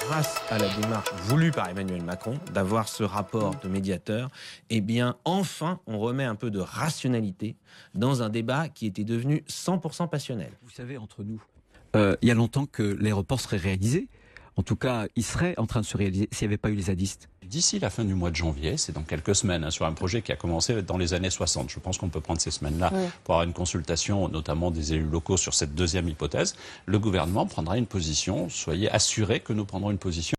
grâce à la démarche voulue par Emmanuel Macron d'avoir ce rapport de médiateur, eh bien, enfin, on remet un peu de rationalité dans un débat qui était devenu 100% passionnel. Vous savez, entre nous, il y a longtemps que l'aéroport serait réalisé. En tout cas, il serait en train de se réaliser s'il n'y avait pas eu les zadistes. D'ici la fin du mois de janvier, c'est dans quelques semaines, sur un projet qui a commencé dans les années 60. Je pense qu'on peut prendre ces semaines-là pour avoir une consultation, notamment des élus locaux, sur cette deuxième hypothèse. Le gouvernement prendra une position. Soyez assurés que nous prendrons une position.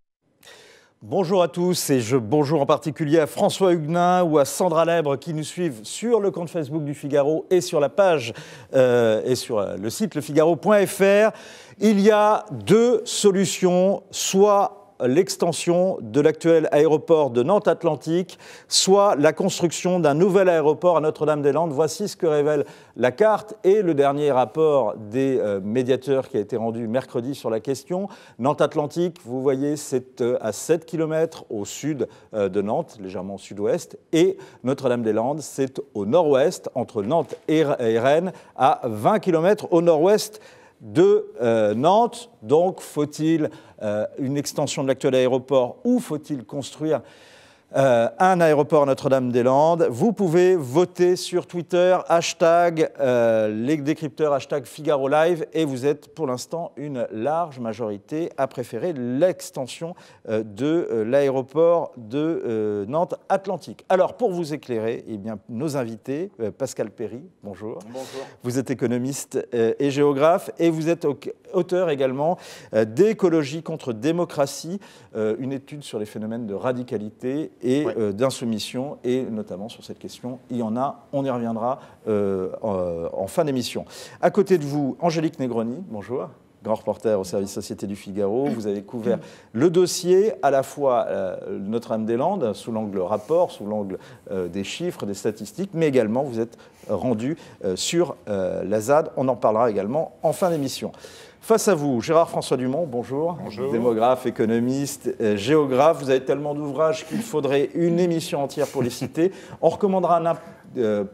Bonjour à tous et bonjour en particulier à François Huguenin ou à Sandra Lèbre qui nous suivent sur le compte Facebook du Figaro et sur la page et sur le site lefigaro.fr. Il y a deux solutions, soit l'extension de l'actuel aéroport de Nantes-Atlantique, soit la construction d'un nouvel aéroport à Notre-Dame-des-Landes. Voici ce que révèle la carte et le dernier rapport des médiateurs qui a été rendu mercredi sur la question. Nantes-Atlantique, vous voyez, c'est à 7 km au sud de Nantes, légèrement au sud-ouest, et Notre-Dame-des-Landes, c'est au nord-ouest, entre Nantes et Rennes, à 20 km au nord-ouest de Nantes. Donc, faut-il une extension de l'actuel aéroport ou faut-il construire un aéroport à Notre-Dame-des-Landes? Vous pouvez voter sur Twitter, hashtag les décrypteurs, hashtag Figaro Live, et vous êtes pour l'instant une large majorité à préférer l'extension de l'aéroport de Nantes-Atlantique. Alors, pour vous éclairer, eh bien, nos invités, Pascal Perry, bonjour. Bonjour. Vous êtes économiste et géographe, et vous êtes auteur également d'Écologie contre démocratie, une étude sur les phénomènes de radicalité et d'insoumission, et notamment sur cette question, il y en a, on y reviendra en fin d'émission. À côté de vous, Angélique Negroni, bonjour. Grand reporter au service Société du Figaro. Vous avez couvert le dossier, à la fois Notre-Dame-des-Landes, sous l'angle rapport, sous l'angle des chiffres, des statistiques, mais également vous êtes rendu sur la ZAD. On en parlera également en fin d'émission. Face à vous, Gérard-François Dumont, bonjour. Bonjour. Démographe, économiste, géographe. Vous avez tellement d'ouvrages qu'il faudrait une émission entière pour les citer. On recommandera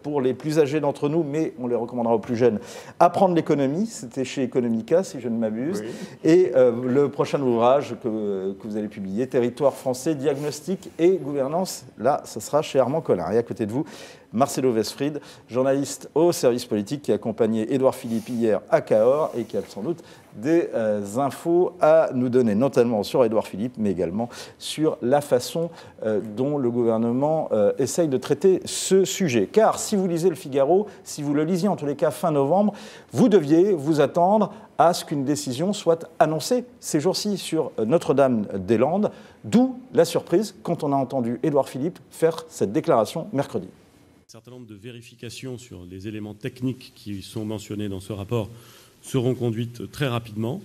pour les plus âgés d'entre nous, mais on les recommandera aux plus jeunes, Apprendre l'économie, c'était chez Economica, si je ne m'abuse. Oui. Et le prochain ouvrage que vous allez publier, Territoire français, diagnostic et gouvernance, là, ça sera chez Armand Collin. Et à côté de vous, Marcelo Westfried, journaliste au service politique qui a accompagné Édouard Philippe hier à Cahors et qui a sans doute des infos à nous donner, notamment sur Édouard Philippe, mais également sur la façon dont le gouvernement essaye de traiter ce sujet. Car si vous lisez le Figaro, si vous le lisiez en tous les cas fin novembre, vous deviez vous attendre à ce qu'une décision soit annoncée ces jours-ci sur Notre-Dame-des-Landes, d'où la surprise quand on a entendu Édouard Philippe faire cette déclaration mercredi. Un certain nombre de vérifications sur les éléments techniques qui sont mentionnés dans ce rapport seront conduites très rapidement,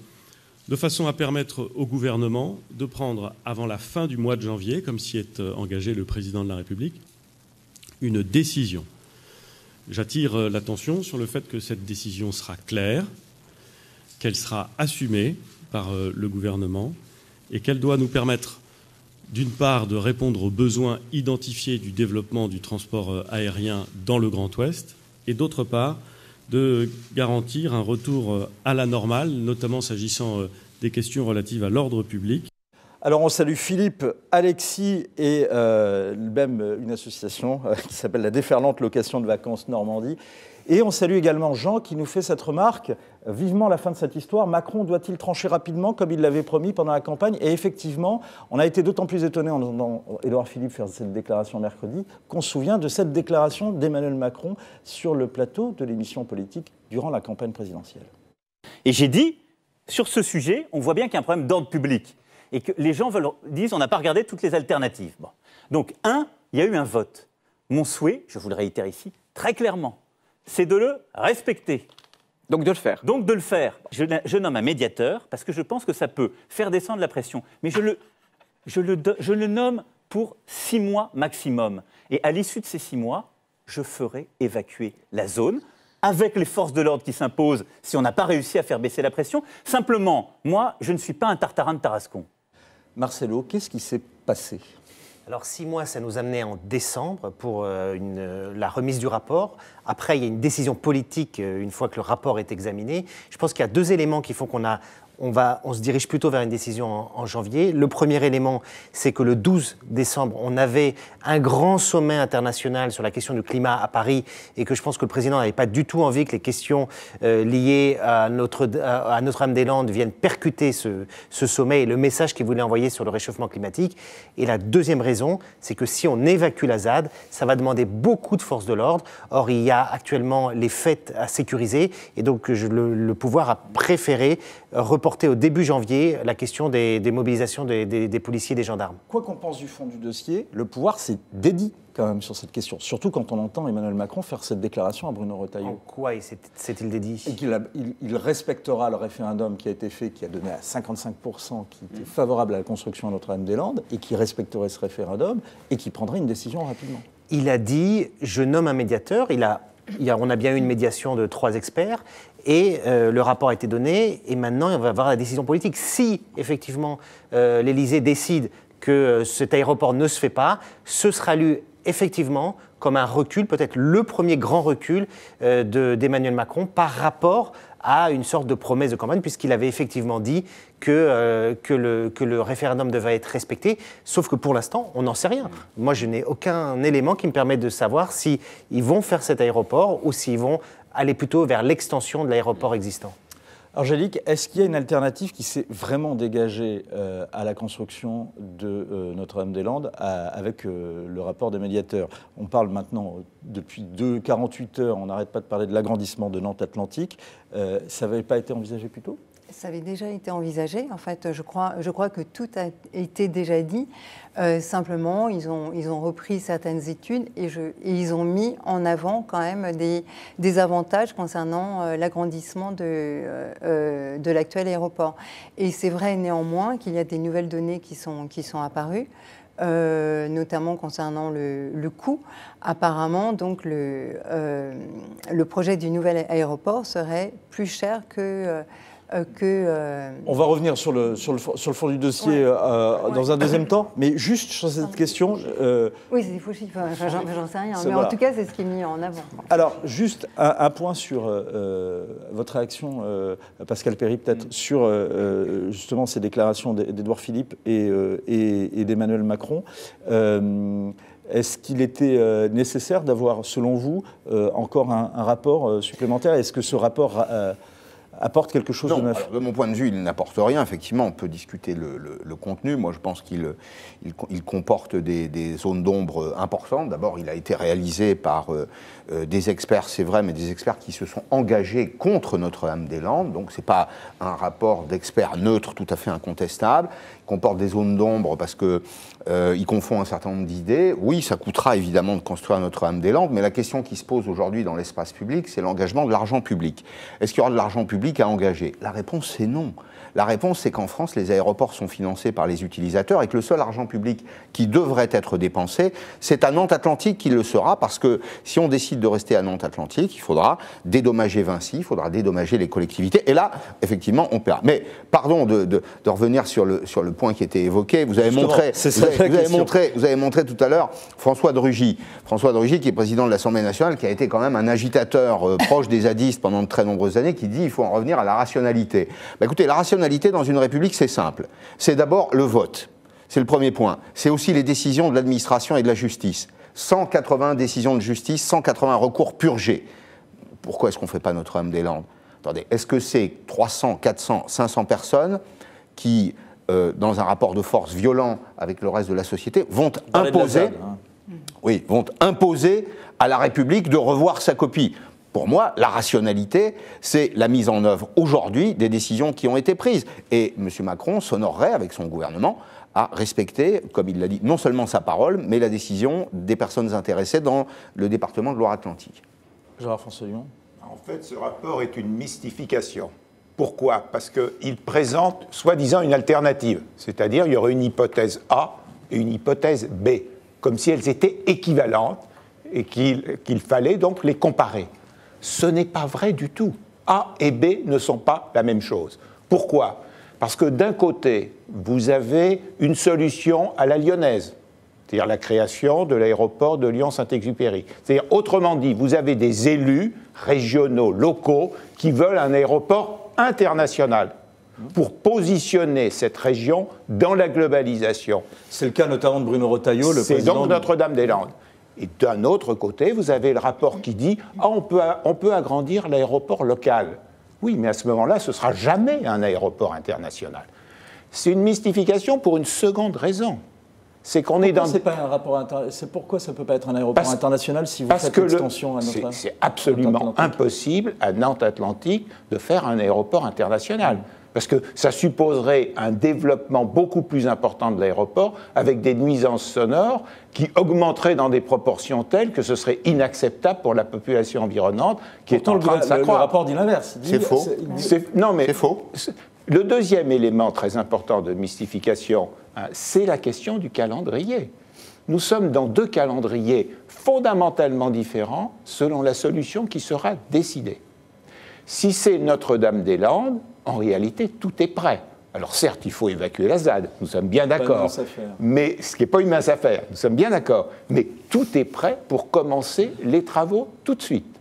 de façon à permettre au gouvernement de prendre, avant la fin du mois de janvier, comme s'y est engagé le président de la République, une décision. J'attire l'attention sur le fait que cette décision sera claire, qu'elle sera assumée par le gouvernement et qu'elle doit nous permettre, d'une part, de répondre aux besoins identifiés du développement du transport aérien dans le Grand Ouest, et d'autre part, de garantir un retour à la normale, notamment s'agissant des questions relatives à l'ordre public. Alors on salue Philippe, Alexis et même une association qui s'appelle la Déferlante Location de Vacances Normandie. Et on salue également Jean qui nous fait cette remarque, vivement la fin de cette histoire, Macron doit-il trancher rapidement comme il l'avait promis pendant la campagne? Et effectivement, on a été d'autant plus étonnés en entendant Édouard Philippe faire cette déclaration mercredi qu'on se souvient de cette déclaration d'Emmanuel Macron sur le plateau de l'émission politique durant la campagne présidentielle. Et j'ai dit, sur ce sujet, on voit bien qu'il y a un problème d'ordre public et que les gens disent on n'a pas regardé toutes les alternatives. Bon. Donc, il y a eu un vote. Mon souhait, je vous le réitère ici, très clairement, c'est de le respecter. Donc de le faire. Donc de le faire. Je nomme un médiateur parce que je pense que ça peut faire descendre la pression. Mais je le nomme pour 6 mois maximum. Et à l'issue de ces 6 mois, je ferai évacuer la zone avec les forces de l'ordre qui s'imposent si on n'a pas réussi à faire baisser la pression. Simplement, moi, je ne suis pas un tartarin de Tarascon. Marcelo, qu'est-ce qui s'est passé ? Alors 6 mois, ça nous amenait en décembre pour la remise du rapport. Après, il y a une décision politique une fois que le rapport est examiné. Je pense qu'il y a 2 éléments qui font on se dirige plutôt vers une décision en janvier. Le premier élément, c'est que le 12 décembre, on avait un grand sommet international sur la question du climat à Paris et que je pense que le président n'avait pas du tout envie que les questions liées à Notre-Dame-des-Landes viennent percuter ce sommet et le message qu'il voulait envoyer sur le réchauffement climatique. Et la deuxième raison, c'est que si on évacue la ZAD, ça va demander beaucoup de forces de l'ordre. Or, il y a actuellement les fêtes à sécuriser et donc le pouvoir a préféré reporter au début janvier la question des mobilisations des policiers et des gendarmes. Quoi qu'on pense du fond du dossier, le pouvoir s'est dédié quand même sur cette question, surtout quand on entend Emmanuel Macron faire cette déclaration à Bruno Retailleau. En quoi s'est-il dédié ? Et qu'il respectera le référendum qui a été fait, qui a donné à 55% qui était favorable à la construction à Notre-Dame-des-Landes, et qui respecterait ce référendum, et qui prendrait une décision rapidement. Il a dit « je nomme un médiateur », on a bien eu une médiation de 3 experts, et le rapport a été donné, et maintenant on va avoir la décision politique. Si, effectivement, l'Élysée décide que cet aéroport ne se fait pas, ce sera lu effectivement comme un recul, peut-être le premier grand recul d'Emmanuel Macron par rapport à une sorte de promesse de campagne, puisqu'il avait effectivement dit que le référendum devait être respecté, sauf que pour l'instant, on n'en sait rien. Moi, je n'ai aucun élément qui me permette de savoir s'ils vont faire cet aéroport ou s'ils vont aller plutôt vers l'extension de l'aéroport existant. Angélique, est-ce qu'il y a une alternative qui s'est vraiment dégagée à la construction de Notre-Dame-des-Landes avec le rapport des médiateurs ? On parle maintenant, depuis 48 heures, on n'arrête pas de parler de l'agrandissement de Nantes Atlantique. Ça n'avait pas été envisagé plus tôt ? Ça avait déjà été envisagé. En fait, je crois que tout a été déjà dit. Simplement, ils ont repris certaines études et ils ont mis en avant quand même des avantages concernant l'agrandissement de l'actuel aéroport. Et c'est vrai néanmoins qu'il y a des nouvelles données qui sont apparues. Notamment concernant le coût. Apparemment, donc, le projet du nouvel aéroport serait plus cher que... On va revenir sur le fond du dossier dans un deuxième temps, mais juste sur cette question... Oui, c'est des faux chiffres, j'en sais rien, mais voilà. En tout cas, c'est ce qui est mis en avant. Alors, juste un point sur votre réaction, Pascal Perry, peut-être, sur justement ces déclarations d'Édouard Philippe et d'Emmanuel Macron. Est-ce qu'il était nécessaire d'avoir, selon vous, encore un rapport supplémentaire ? Est-ce que ce rapport... apporte quelque chose de neuf? Alors, de mon point de vue, il n'apporte rien. Effectivement, on peut discuter le contenu. Moi, je pense qu'il comporte des zones d'ombre importantes. D'abord, il a été réalisé par des experts, c'est vrai, mais des experts qui se sont engagés contre Notre-Dame-des-Landes. Donc, ce n'est pas un rapport d'experts neutre tout à fait incontestable. Il comporte des zones d'ombre parce qu'il confond un certain nombre d'idées. Oui, ça coûtera évidemment de construire Notre-Dame-des-Landes, mais la question qui se pose aujourd'hui dans l'espace public, c'est l'engagement de l'argent public. Est-ce qu'il y aura de l'argent public à engager? La réponse, c'est non. La réponse, c'est qu'en France, les aéroports sont financés par les utilisateurs et que le seul argent public qui devrait être dépensé, c'est à Nantes-Atlantique qu'il le sera, parce que si on décide de rester à Nantes-Atlantique, il faudra dédommager Vinci, il faudra dédommager les collectivités, et là, effectivement, on perd. Mais, pardon de revenir sur le point qui était évoqué, vous avez montré tout à l'heure François de Rugy, qui est président de l'Assemblée nationale, qui a été quand même un agitateur proche des zadistes pendant de très nombreuses années, qui dit qu'il faut en revenir à la rationalité. Bah, écoutez, la rationalité dans une république, c'est simple. C'est d'abord le vote. C'est le premier point. C'est aussi les décisions de l'administration et de la justice. 180 décisions de justice, 180 recours purgés. Pourquoi est-ce qu'on ne fait pas Notre-Dame-des-Landes? Attendez, est-ce que c'est 300, 400, 500 personnes qui, dans un rapport de force violent avec le reste de la société, vont imposer à la République de revoir sa copie? Pour moi, la rationalité, c'est la mise en œuvre aujourd'hui des décisions qui ont été prises. Et M. Macron s'honorerait, avec son gouvernement, à respecter, comme il l'a dit, non seulement sa parole, mais la décision des personnes intéressées dans le département de Loire-Atlantique. Jean-François Lyon. En fait, ce rapport est une mystification. Pourquoi? Parce qu'il présente, soi-disant, une alternative. C'est-à-dire, il y aurait une hypothèse A et une hypothèse B, comme si elles étaient équivalentes et qu'il fallait donc les comparer. Ce n'est pas vrai du tout. A et B ne sont pas la même chose. Pourquoi? Parce que d'un côté, vous avez une solution à la lyonnaise, c'est-à-dire la création de l'aéroport de Lyon-Saint-Exupéry. C'est-à-dire, autrement dit, vous avez des élus régionaux, locaux, qui veulent un aéroport international pour positionner cette région dans la globalisation. C'est le cas notamment de Bruno Retailleau, le président. C'est donc Notre-Dame-des-Landes. Et d'un autre côté, vous avez le rapport qui dit « Ah, on peut agrandir l'aéroport local ». Oui, mais à ce moment-là, ce ne sera jamais un aéroport international. C'est une mystification pour une seconde raison. C'est qu'on est dans... C'est pas un rapport c'est pourquoi ça ne peut pas être un aéroport international si vous faites l'extension à Notre-Dame? C'est absolument impossible à Nantes-Atlantique de faire un aéroport international. Parce que ça supposerait un développement beaucoup plus important de l'aéroport avec des nuisances sonores qui augmenteraient dans des proportions telles que ce serait inacceptable pour la population environnante qui est en train de s'accroître. Le rapport dit l'inverse. C'est faux. Non, mais c'est faux. Le deuxième élément très important de mystification, c'est la question du calendrier. Nous sommes dans deux calendriers fondamentalement différents selon la solution qui sera décidée. Si c'est Notre-Dame-des-Landes, en réalité, tout est prêt. Alors certes, il faut évacuer la ZAD, nous sommes bien d'accord. Mais ce qui n'est pas une mince affaire, nous sommes bien d'accord. Mais tout est prêt pour commencer les travaux tout de suite.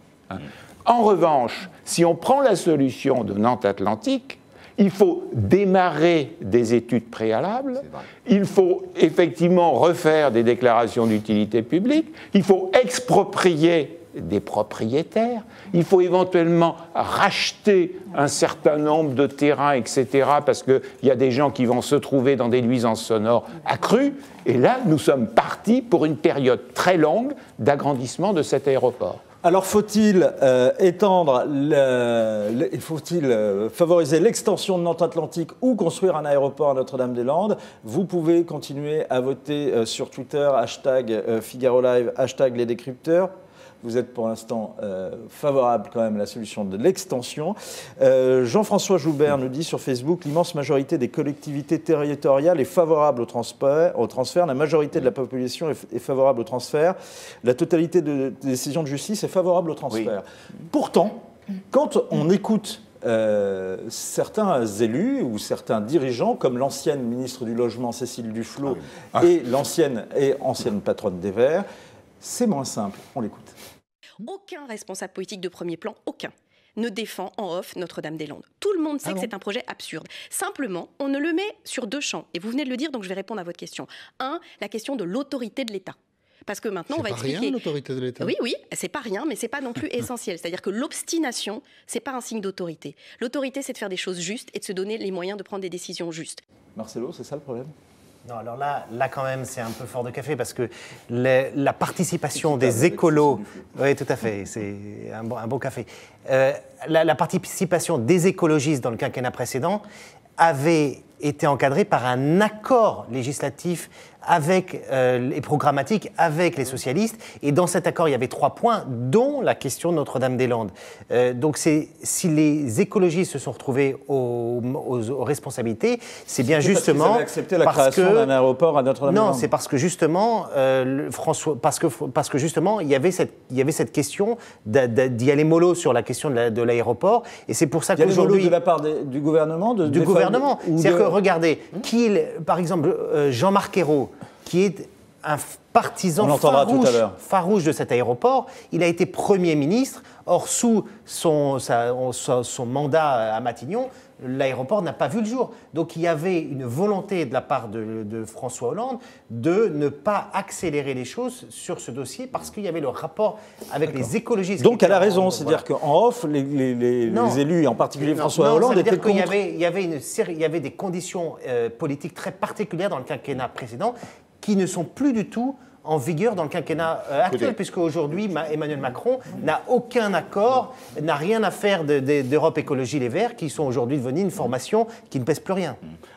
En revanche, si on prend la solution de Nantes-Atlantique, il faut démarrer des études préalables, il faut effectivement refaire des déclarations d'utilité publique, il faut exproprier des propriétaires, il faut éventuellement racheter un certain nombre de terrains, etc., parce qu'il y a des gens qui vont se trouver dans des nuisances sonores accrues, et là, nous sommes partis pour une période très longue d'agrandissement de cet aéroport. Alors, faut-il favoriser l'extension de Nantes-Atlantique ou construire un aéroport à Notre-Dame-des-Landes? Vous pouvez continuer à voter sur Twitter, #Figaro Live, #Les Décrypteurs. Vous êtes pour l'instant favorable quand même à la solution de l'extension. Jean-François Joubert nous dit sur Facebook, l'immense majorité des collectivités territoriales est favorable au transfert. La majorité de la population est favorable au transfert. La totalité des décisions de justice est favorable au transfert. Oui. Pourtant, quand on écoute certains élus ou certains dirigeants, comme l'ancienne ministre du Logement Cécile Duflot et l'ancienne et ancienne patronne des Verts, c'est moins simple. On l'écoute. Aucun responsable politique de premier plan, aucun, ne défend en off Notre-Dame-des-Landes. Tout le monde sait que c'est un projet absurde. Simplement, on ne le met sur deux champs. Et vous venez de le dire, donc je vais répondre à votre question. Un, la question de l'autorité de l'État. Parce que maintenant, on va expliquer... C'est pas rien, l'autorité de l'État. Oui, c'est pas rien, mais c'est pas non plus essentiel. C'est-à-dire que l'obstination, c'est pas un signe d'autorité. L'autorité, c'est de faire des choses justes et de se donner les moyens de prendre des décisions justes. Marcelo, c'est ça le problème ? Non, alors là quand même, c'est un peu fort de café parce que la participation des écolos... Oui, tout à fait, c'est un bon café. La participation des écologistes dans le quinquennat précédent avait été encadrée par un accord législatif et programmatique avec les socialistes. Et dans cet accord, il y avait 3 points, dont la question de Notre-Dame-des-Landes. Donc si les écologistes se sont retrouvés aux responsabilités, c'est bien justement... Parce qu'ils avaient accepté la création d'un aéroport à Notre-Dame-des-Landes. Non, c'est parce que justement, parce que justement, il y avait cette question d'y aller mollo sur la question de l'aéroport. Et c'est pour ça qu'aujourd'hui... Il y a les mollo de la part du gouvernement Du gouvernement. C'est-à-dire que, regardez, par exemple, Jean-Marc Ayrault, qui est un partisan farouche de cet aéroport, il a été Premier ministre. Or, sous son mandat à Matignon, l'aéroport n'a pas vu le jour. Donc il y avait une volonté de la part de François Hollande de ne pas accélérer les choses sur ce dossier parce qu'il y avait le rapport avec les écologistes. Donc elle a raison, c'est-à-dire qu'en off, les élus, et en particulier François Hollande, étaient contre. Il y avait des conditions politiques très particulières dans le quinquennat précédent qui ne sont plus du tout en vigueur dans le quinquennat actuel, puisque aujourd'hui, Emmanuel Macron n'a aucun accord, n'a rien à faire d'Europe Écologie Les Verts, qui sont aujourd'hui devenus une formation qui ne pèse plus rien.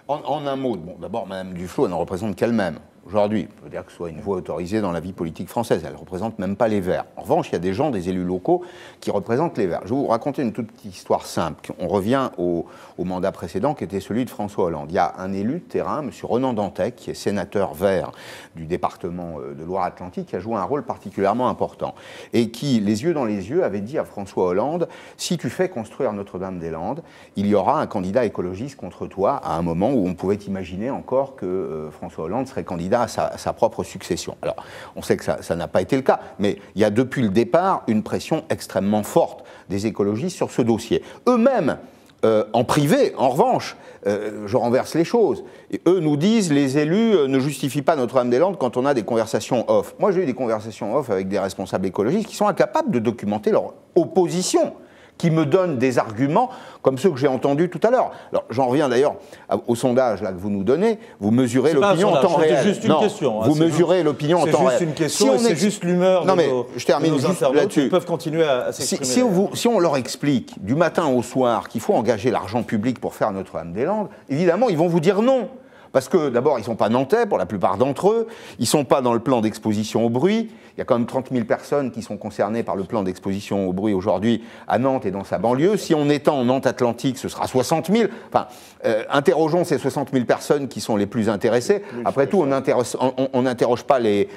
En un mot, d'abord, Mme Duflot, elle ne représente qu'elle-même. Aujourd'hui, on peut dire que ce soit une voix autorisée dans la vie politique française. Elle ne représente même pas les Verts. En revanche, il y a des gens, des élus locaux, qui représentent les Verts. Je vais vous raconter une toute petite histoire simple. On revient au mandat précédent, qui était celui de François Hollande. Il y a un élu de terrain, M. Renan Dantec, qui est sénateur vert du département de Loire-Atlantique, qui a joué un rôle particulièrement important. Et qui, les yeux dans les yeux, avait dit à François Hollande, si tu fais construire Notre-Dame-des-Landes, il y aura un candidat écologiste contre toi, à un moment où on pouvait imaginer encore que François Hollande serait candidat candidat à sa propre succession. Alors, on sait que ça n'a pas été le cas, mais il y a depuis le départ une pression extrêmement forte des écologistes sur ce dossier. Eux-mêmes, en privé, en revanche, je renverse les choses. Et eux nous disent, les élus ne justifient pas Notre-Dame-des-Landes quand on a des conversations off. Moi, j'ai eu des conversations off avec des responsables écologistes qui sont incapables de documenter leur opposition, qui me donnent des arguments comme ceux que j'ai entendus tout à l'heure. Alors, j'en reviens d'ailleurs au sondage là, que vous nous donnez. Vous mesurez l'opinion en temps réel. C'est juste une question. Vous mesurez l'opinion en temps réel. C'est juste une question, c'est juste l'humeur de je termine nos internautes là-dessus. Ils peuvent continuer à s'exprimer. Si on leur explique du matin au soir qu'il faut engager l'argent public pour faire Notre-Dame-des-Landes, évidemment, ils vont vous dire non. Parce que, d'abord, ils ne sont pas nantais, pour la plupart d'entre eux. Ils ne sont pas dans le plan d'exposition au bruit. Il y a quand même 30 000 personnes qui sont concernées par le plan d'exposition au bruit aujourd'hui à Nantes et dans sa banlieue. Si on étend en Nantes-Atlantique, ce sera 60 000. Enfin, interrogeons ces 60 000 personnes qui sont les plus intéressées. Après tout, on n'interroge pas les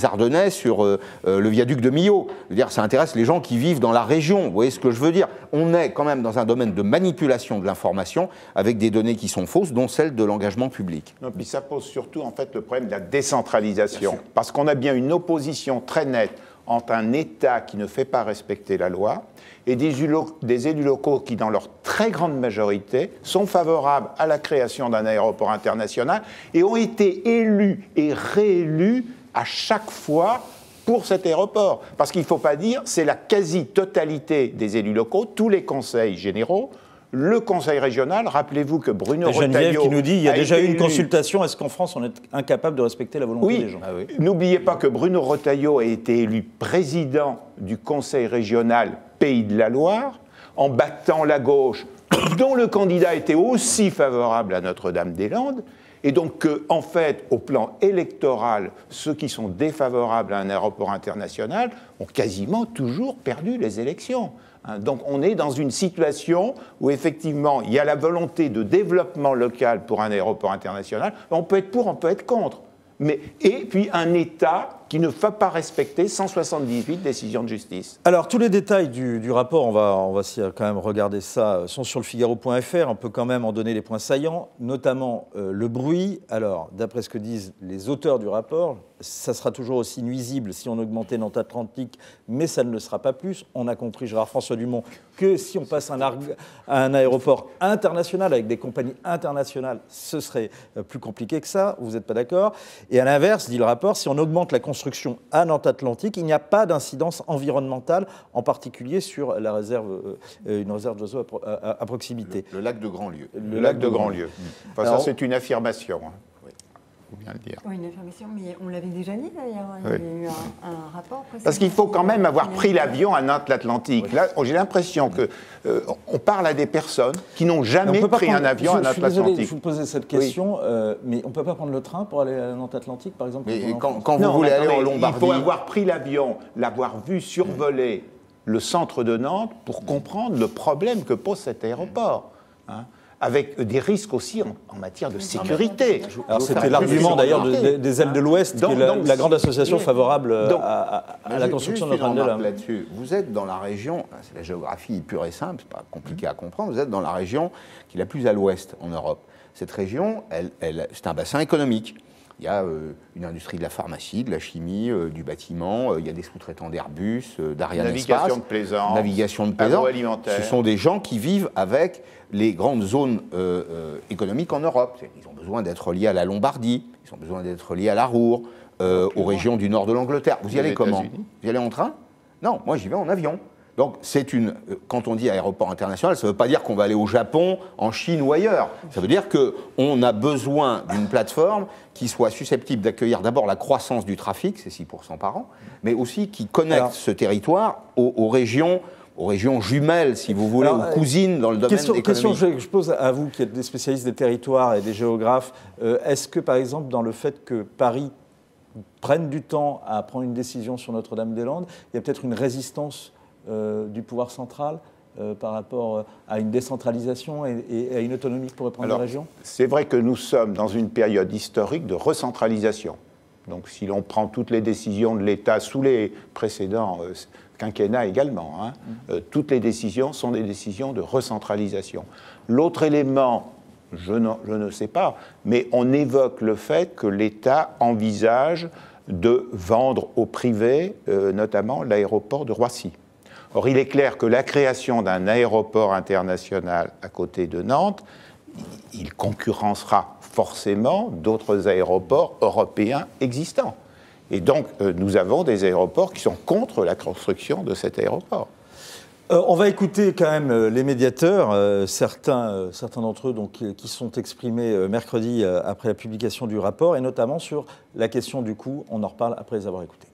Ardennais sur le viaduc de Millau. Je veux dire, ça intéresse les gens qui vivent dans la région. Vous voyez ce que je veux dire? On est quand même dans un domaine de manipulation de l'information avec des données qui sont fausses, dont celle de l'engagement public. Non, puis ça pose surtout en fait le problème de la décentralisation, parce qu'on a bien une opposition très nette entre un État qui ne fait pas respecter la loi et des élus locaux qui, dans leur très grande majorité, sont favorables à la création d'un aéroport international et ont été élus et réélus à chaque fois pour cet aéroport. Parce qu'il ne faut pas dire, c'est la quasi-totalité des élus locaux, tous les conseils généraux, le conseil régional. Rappelez-vous que Bruno Retailleau... Geneviève qui nous dit, il y a déjà eu une consultation, est-ce qu'en France on est incapable de respecter la volonté des gens? Oui, n'oubliez pas que Bruno Retailleau a été élu président du conseil régional Pays de la Loire, en battant la gauche, dont le candidat était aussi favorable à Notre-Dame-des-Landes. Et donc, en fait, au plan électoral, ceux qui sont défavorables à un aéroport international ont quasiment toujours perdu les élections. Donc, on est dans une situation où, effectivement, il y a la volonté de développement local pour un aéroport international. On peut être pour, on peut être contre. Et puis, un État qui ne va pas respecter 178 décisions de justice. Alors, tous les détails du rapport, on va quand même regarder ça, sont sur le Figaro.fr. On peut quand même en donner les points saillants, notamment le bruit. Alors, d'après ce que disent les auteurs du rapport, ça sera toujours aussi nuisible si on augmentait Nantes-Atlantique, mais ça ne le sera pas plus. On a compris, Gérard François Dumont, que si on passe à un aéroport international avec des compagnies internationales, ce serait plus compliqué que ça. Vous n'êtes pas d'accord? Et à l'inverse, dit le rapport, si on augmente la construction à Nantes-Atlantique, il n'y a pas d'incidence environnementale, en particulier sur la réserve, une réserve d'oiseaux à proximité. Le lac de Grandlieu. Le lac de Grandlieu. Enfin, alors, ça, c'est une affirmation. Il faut bien le dire. Oui, une affirmation, mais on l'avait déjà dit d'ailleurs. Il y a eu un rapport précédent. Parce qu'il faut quand même avoir pris l'avion à Nantes-Atlantique. Là, j'ai l'impression qu'on parle à des personnes qui n'ont jamais pris un avion à Nantes-Atlantique. Je vous posais cette question, mais on ne peut pas prendre le train pour aller à Nantes-Atlantique, par exemple? Mais quand vous voulez aller en Lombardie... Il faut avoir pris l'avion, l'avoir vu survoler le centre de Nantes pour comprendre le problème que pose cet aéroport. Avec des risques aussi en matière de sécurité. Alors c'était l'argument d'ailleurs des ailes de l'Ouest, qui est la grande association favorable à la construction de Notre-Dame. Là-dessus. Vous êtes dans la région, c'est la géographie pure et simple, c'est pas compliqué à comprendre, vous êtes dans la région qui est la plus à l'ouest en Europe. Cette région, c'est un bassin économique. Il y a une industrie de la pharmacie, de la chimie, du bâtiment, il y a des sous-traitants d'Airbus, d'Ariane Espace, navigation de plaisance, agroalimentaire. Ce sont des gens qui vivent avec les grandes zones économiques en Europe. Ils ont besoin d'être liés à la Lombardie, ils ont besoin d'être liés à la Ruhr, aux régions du nord de l'Angleterre. Vous y allez comment? Vous y allez en train? Non, moi j'y vais en avion. Donc, quand on dit aéroport international, ça ne veut pas dire qu'on va aller au Japon, en Chine ou ailleurs. Ça veut dire qu'on a besoin d'une plateforme qui soit susceptible d'accueillir d'abord la croissance du trafic, c'est 6% par an, mais aussi qui connecte ce territoire aux régions jumelles, si vous voulez, aux cousines dans le domaine économique. Question que je pose à vous, qui êtes des spécialistes des territoires et des géographes, est-ce que, par exemple, dans le fait que Paris prenne du temps à prendre une décision sur Notre-Dame-des-Landes, il y a peut-être une résistance du pouvoir central par rapport à une décentralisation et à une autonomie que pourraient prendre les régions? C'est vrai que nous sommes dans une période historique de recentralisation. Donc si l'on prend toutes les décisions de l'État sous les précédents quinquennats également, toutes les décisions sont des décisions de recentralisation. L'autre élément je ne sais pas. Mais on évoque le fait que l'État envisage de vendre au privé, notamment l'aéroport de Roissy. Or, il est clair que la création d'un aéroport international à côté de Nantes, il concurrencera forcément d'autres aéroports européens existants. Et donc, nous avons des aéroports qui sont contre la construction de cet aéroport. On va écouter quand même les médiateurs, certains d'entre eux donc, qui sont exprimés mercredi après la publication du rapport, et notamment sur la question du coût. On en reparle après les avoir écoutés.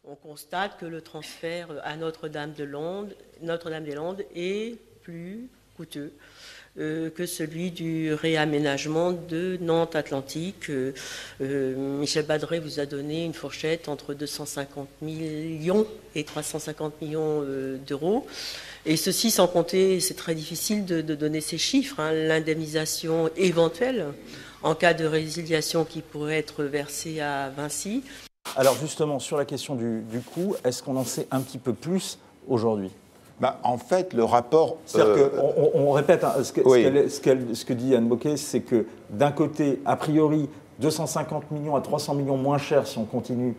On constate que le transfert à Notre-Dame-des-Landes est plus coûteux que celui du réaménagement de Nantes-Atlantique. Michel Badret vous a donné une fourchette entre 250 millions et 350 millions d'euros. Et ceci sans compter, c'est très difficile de donner ces chiffres, l'indemnisation éventuelle en cas de résiliation qui pourrait être versée à Vinci. Alors justement, sur la question du coût, est-ce qu'on en sait un petit peu plus aujourd'hui ? En fait, le rapport... C'est-à-dire qu'on répète, ce que dit Anne Bocquet, c'est que d'un côté, a priori, 250 millions à 300 millions moins cher si on continue,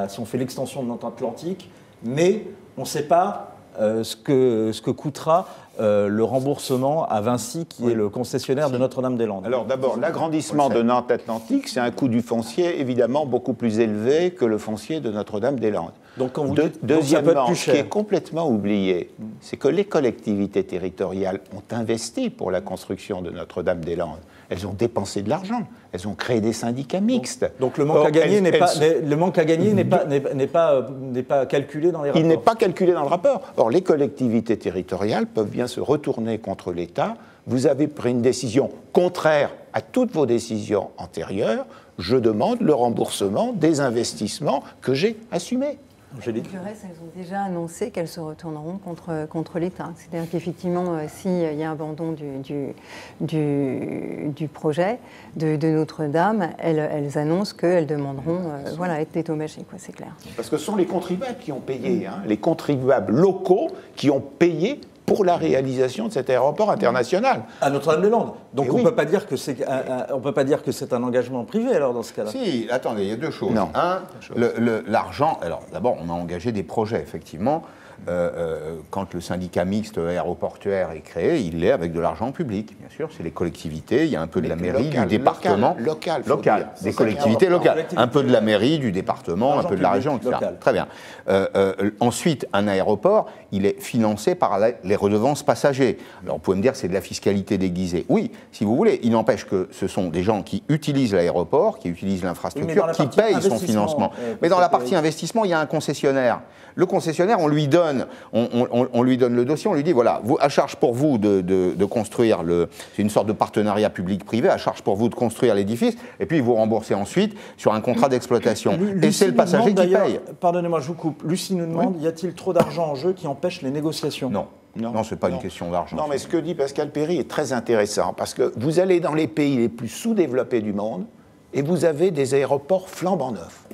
si on fait l'extension de Nantes-Atlantique, mais on ne sait pas ce que coûtera le remboursement à Vinci, qui est le concessionnaire de Notre-Dame-des-Landes. Alors d'abord, l'agrandissement de Nantes-Atlantique, c'est un coût du foncier évidemment beaucoup plus élevé que le foncier de Notre-Dame-des-Landes. Donc, quand vous dites, deuxièmement, ce qui est complètement oublié, c'est que les collectivités territoriales ont investi pour la construction de Notre-Dame-des-Landes. Elles ont dépensé de l'argent, elles ont créé des syndicats mixtes. Donc le manque à gagner n'est pas calculé dans les rapports. Il n'est pas calculé dans le rapport. Or, les collectivités territoriales peuvent bien se retourner contre l'État. Vous avez pris une décision contraire à toutes vos décisions antérieures. Je demande le remboursement des investissements que j'ai assumés. Du reste, elles ont déjà annoncé qu'elles se retourneront contre l'État. C'est-à-dire qu'effectivement, s'il y a un abandon du projet de Notre-Dame, elles annoncent qu'elles demanderont à être dédommagées, c'est clair. Parce que ce sont les contribuables qui ont payé, les contribuables locaux qui ont payé pour la réalisation de cet aéroport international. À Notre-Dame-des-Landes. Donc on ne peut pas dire que c'est un engagement privé alors dans ce cas-là. Si, attendez, il y a deux choses. Non. L'argent, alors d'abord on a engagé des projets, effectivement. Quand le syndicat mixte aéroportuaire est créé, il l'est avec de l'argent public, bien sûr. C'est les collectivités, il y a un peu de la mairie, du département. Local, des collectivités locales. Un peu de la mairie, du département, un peu de la région, etc. Local. Très bien. Ensuite, un aéroport, il est financé par les redevances passagers. Alors vous pouvez me dire que c'est de la fiscalité déguisée. Oui, si vous voulez. Il n'empêche que ce sont des gens qui utilisent l'aéroport, qui utilisent l'infrastructure, qui payent son financement. Mais dans la partie investissement, il y a un concessionnaire. Le concessionnaire, on lui donne le dossier, on lui dit, voilà, à charge pour vous de construire, c'est une sorte de partenariat public-privé, à charge pour vous de construire l'édifice, et puis vous remboursez ensuite sur un contrat d'exploitation. Et c'est le passager qui paye. Pardonnez-moi, je vous coupe. Lucie nous demande, y a-t-il trop d'argent en jeu qui empêche les négociations ? Non, ce n'est pas une question d'argent. Non, mais ce que dit Pascal Perry est très intéressant, parce que vous allez dans les pays les plus sous-développés du monde, et vous avez des aéroports flambant neufs.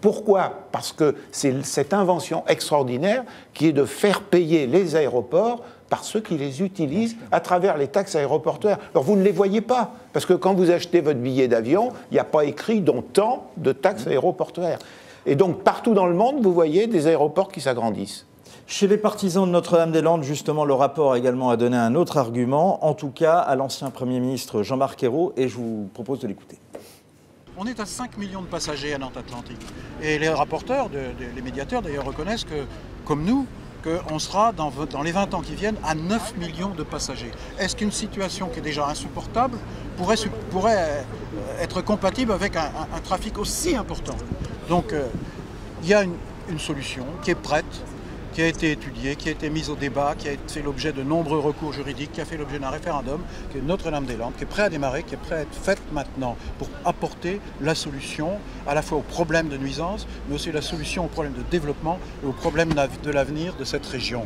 Pourquoi ? Parce que c'est cette invention extraordinaire qui est de faire payer les aéroports par ceux qui les utilisent à travers les taxes aéroportuaires. Alors vous ne les voyez pas, parce que quand vous achetez votre billet d'avion, il n'y a pas écrit dont tant de taxes aéroportuaires. Et donc partout dans le monde, vous voyez des aéroports qui s'agrandissent. Chez les partisans de Notre-Dame-des-Landes, justement, le rapport également a donné un autre argument, en tout cas à l'ancien Premier ministre Jean-Marc Ayrault, et je vous propose de l'écouter. On est à 5 millions de passagers à Nantes-Atlantique. Et les rapporteurs, les médiateurs d'ailleurs, reconnaissent que, comme nous, qu'on sera dans les 20 ans qui viennent à 9 millions de passagers. Est-ce qu'une situation qui est déjà insupportable pourrait être compatible avec un trafic aussi important ? Donc il y a une solution qui est prête, qui a été étudiée, qui a été mise au débat, qui a fait l'objet de nombreux recours juridiques, qui a fait l'objet d'un référendum, qui est Notre-Dame-des-Landes, qui est prêt à démarrer, qui est prêt à être faite maintenant pour apporter la solution à la fois aux problèmes de nuisance, mais aussi la solution aux problèmes de développement et aux problèmes de l'avenir de cette région.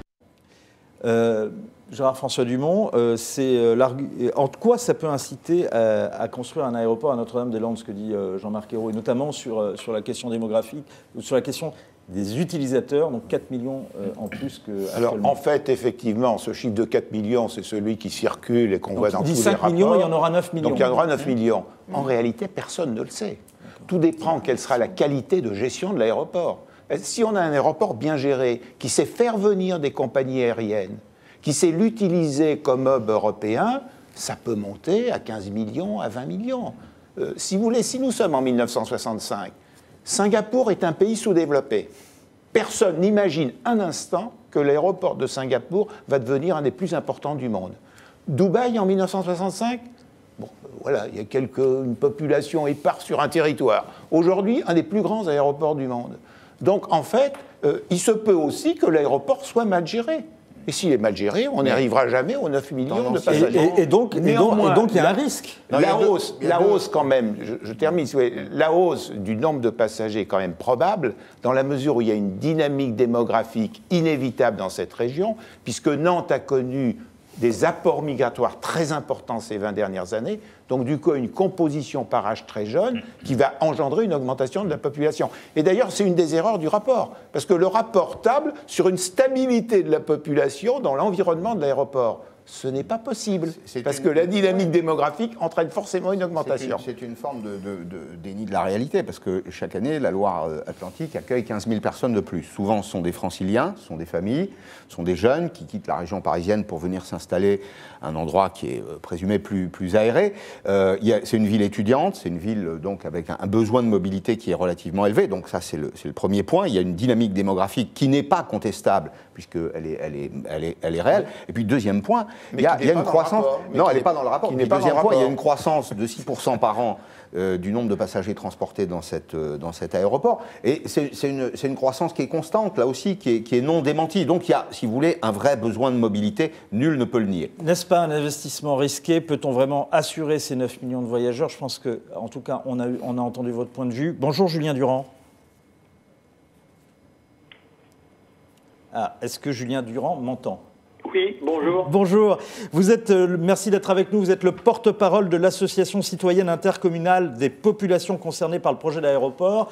Gérard-François Dumont, en quoi ça peut inciter à construire un aéroport à Notre-Dame-des-Landes, ce que dit Jean-Marc Ayrault, et notamment sur la question démographique, ou sur la question des utilisateurs, donc 4 millions en plus que. Alors, en fait, effectivement, ce chiffre de 4 millions, c'est celui qui circule et qu'on voit dans tous les rapports. 5 millions, il y en aura 9 millions. Donc, il y en aura 9 millions. En réalité, personne ne le sait. Tout dépend quelle sera la qualité de gestion de l'aéroport. Si on a un aéroport bien géré, qui sait faire venir des compagnies aériennes, qui sait l'utiliser comme hub européen, ça peut monter à 15 millions, à 20 millions. Si vous voulez, si nous sommes en 1965, Singapour est un pays sous-développé. Personne n'imagine un instant que l'aéroport de Singapour va devenir un des plus importants du monde. Dubaï en 1965, bon, voilà, il y a une population éparse sur un territoire. Aujourd'hui, un des plus grands aéroports du monde. Donc, en fait, il se peut aussi que l'aéroport soit mal géré. Et s'il est mal géré, on n'arrivera jamais aux 9 millions de passagers. Et donc, il y a un risque. La hausse, quand même, je termine, la hausse du nombre de passagers est quand même probable, dans la mesure où il y a une dynamique démographique inévitable dans cette région, puisque Nantes a connu des apports migratoires très importants ces 20 dernières années, donc du coup une composition par âge très jeune qui va engendrer une augmentation de la population. Et d'ailleurs, c'est une des erreurs du rapport, parce que le rapport table sur une stabilité de la population dans l'environnement de l'aéroport. Ce n'est pas possible, parce que la dynamique démographique entraîne forcément une augmentation. C'est une forme de déni de la réalité, parce que chaque année, la Loire-Atlantique accueille 15 000 personnes de plus. Souvent, ce sont des franciliens, ce sont des familles, ce sont des jeunes qui quittent la région parisienne pour venir s'installer à un endroit qui est présumé plus aéré. C'est une ville étudiante, c'est une ville donc avec un besoin de mobilité qui est relativement élevé. Donc ça, c'est le premier point. Il y a une dynamique démographique qui n'est pas contestable, puisqu'elle est réelle. Et puis, deuxième point, il y a une croissance. Non, elle n'est pas dans le rapport. Deuxième point, il y a une croissance de 6% par an du nombre de passagers transportés dans cet aéroport. Et c'est une croissance qui est constante, là aussi, qui est non démentie. Donc il y a, si vous voulez, un vrai besoin de mobilité. Nul ne peut le nier. N'est-ce pas un investissement risqué? Peut-on vraiment assurer ces 9 millions de voyageurs? Je pense qu'en tout cas, on a entendu votre point de vue. Bonjour Julien Durand. Est-ce que Julien Durand m'entend? Oui, bonjour. Bonjour. Merci d'être avec nous. Vous êtes le porte-parole de l'Association citoyenne intercommunale des populations concernées par le projet d'aéroport.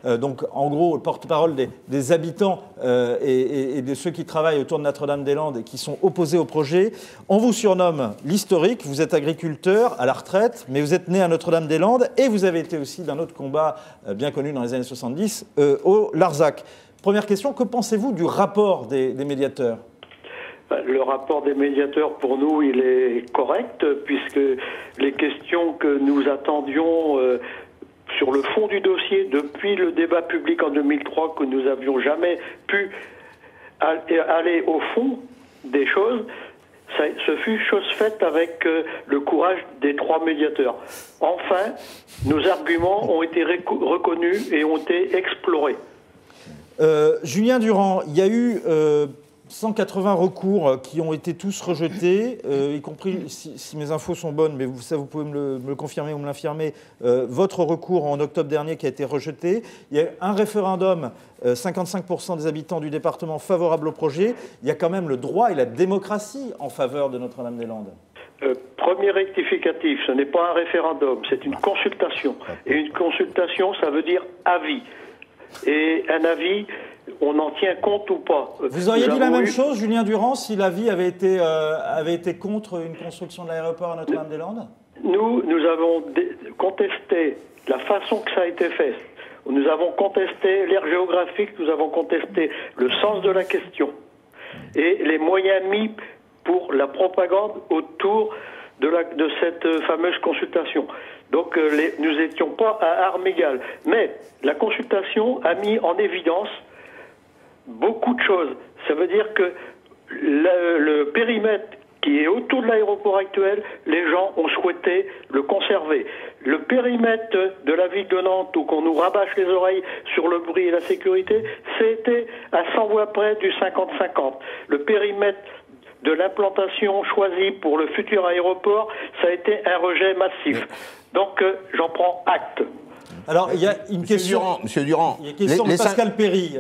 Donc, en gros, le porte-parole des habitants et de ceux qui travaillent autour de Notre-Dame-des-Landes et qui sont opposés au projet. On vous surnomme l'historique. Vous êtes agriculteur à la retraite, mais vous êtes né à Notre-Dame-des-Landes et vous avez été aussi d'un autre combat bien connu dans les années 70, au Larzac. Première question, que pensez-vous du rapport des médiateurs ? Le rapport des médiateurs, pour nous, il est correct, puisque les questions que nous attendions sur le fond du dossier, depuis le débat public en 2003, que nous n'avions jamais pu aller au fond des choses, ce fut chose faite avec le courage des 3 médiateurs. Enfin, nos arguments ont été reconnus et ont été explorés. Julien Durand, il y a eu 180 recours qui ont été tous rejetés, y compris, si mes infos sont bonnes, mais ça vous pouvez me le confirmer ou me l'infirmer, votre recours en octobre dernier qui a été rejeté. Il y a un référendum, 55% des habitants du département favorables au projet. Il y a quand même le droit et la démocratie en faveur de Notre-Dame-des-Landes. Premier rectificatif, ce n'est pas un référendum, c'est une consultation. Et une consultation, ça veut dire avis. Et un avis, on en tient compte ou pas. Vous auriez dit la même chose, Julien Durand, si l'avis avait été contre une construction de l'aéroport à Notre-Dame-des-Landes? Nous avons contesté la façon que ça a été fait. Nous avons contesté l'aire géographique, nous avons contesté le sens de la question et les moyens mis pour la propagande autour de cette fameuse consultation. Donc nous n'étions pas à armes égales. Mais la consultation a mis en évidence beaucoup de choses. Ça veut dire que le périmètre qui est autour de l'aéroport actuel, les gens ont souhaité le conserver. Le périmètre de la ville de Nantes, où qu'on nous rabâche les oreilles sur le bruit et la sécurité, c'était à 100 voix près du 50-50. Le périmètre de l'implantation choisie pour le futur aéroport, ça a été un rejet massif. Donc j'en prends acte. Alors, il y a une question. Monsieur Durand, il y a une question de Pascal Perry.